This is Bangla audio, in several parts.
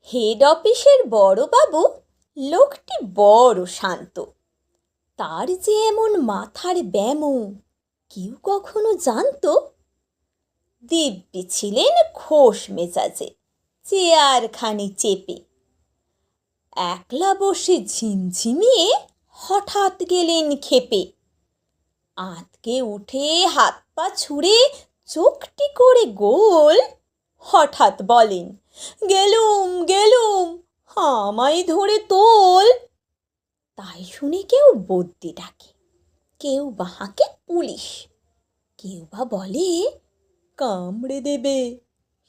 হেড অফিসের বড়বাবু লোকটি বড় শান্ত। তার যে এমন মাথার ব্যামো কেউ কখনো জানতো? দিব্যি ছিলেন খোশ মেজাজে, চেয়ারখানি চেপে। একলা বসে ঝিমঝিমিয়ে হঠাৎ গেলেন ক্ষেপে। আঁতকে উঠে হাত পা ছুঁড়ে চোখটি করে গোল, হঠাৎ বলেন, গেলুম গেলুম, আমায় ধরে তোল। তাই শুনে কেউ বদ্যি ডাকে, কেউ বা হাঁকে পুলিশ, কেউ বা বলে কামড়ে দেবে,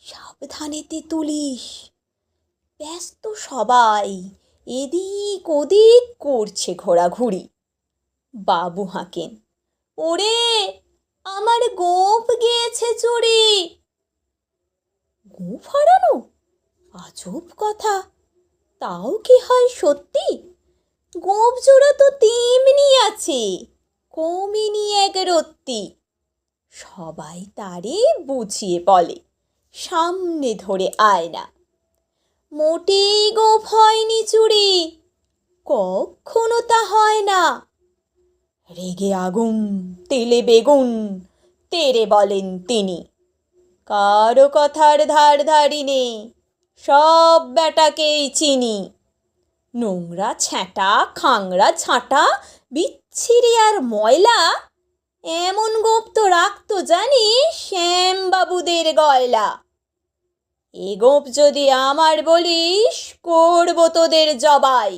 সাবধানেতে তুলিস। ব্যস্ত সবাই, এদিক ওদিক করছে ঘোরাঘুরি। বাবু হাঁকেন, ওরে আমার গোঁফ গিয়েছে চুরি। গোঁফ হারানো? আজব কথা, তাও কি হয় সত্যি? গোঁফ জোড়া তো তেমনি আছে, কমেনি এক রত্তি। সবাই তারে বুঝিয়ে বলে, সামনে ধরে আয়না। মোটেই গোঁফ হয়নি চুরি, কখনো তা হয় না। রেগে আগুন, তেলে বেগুন, তেরে বলেন তিনি, কারো কথার ধার ধারি নেই, সব বেটাকেই চিনি। নোংরা ছ্যাঁটা, খাংরা ঝাঁটা, বিচ্ছিরি আর ময়লা, এমন গোঁফ তো রাখতো জানিস শ্যামবাবুদের গয়লা। এ গোঁফ যদি আমার বলিস, করবো তোদের জবাই।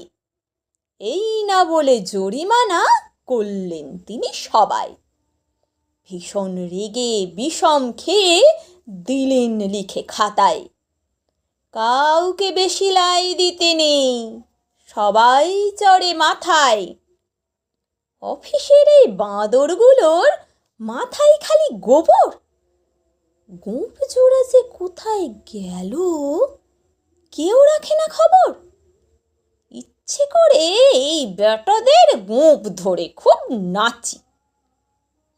এই না বলে জরিমানা করলেন তিনি সবাই। ভীষণ রেগে বিষম খেয়ে দিলেন লিখে খাতায়, কাউকে বেশি লাই দিতে নেই, সবাই চড়ে মাথায়। অফিসের এই বাঁদরগুলোর মাথায় খালি গোবর, গোঁফ জোড়া যে কোথায় গেল কেউ রাখে না খবর। ইচ্ছে করে এই বেটাদের গোঁফ ধরে খুব নাচি,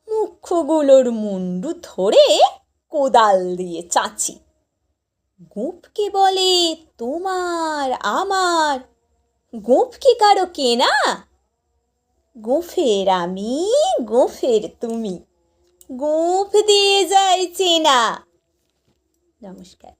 মুখ্যগুলোর মুন্ডু ধরে কোদাল দিয়ে চাঁচি। গোঁফকে বলে তোমার আমার, গোঁফ কি কারো কেনা? গোঁফের আমি, গোঁফের তুমি, গোঁফ দিয়ে যায় চেনা। নমস্কার।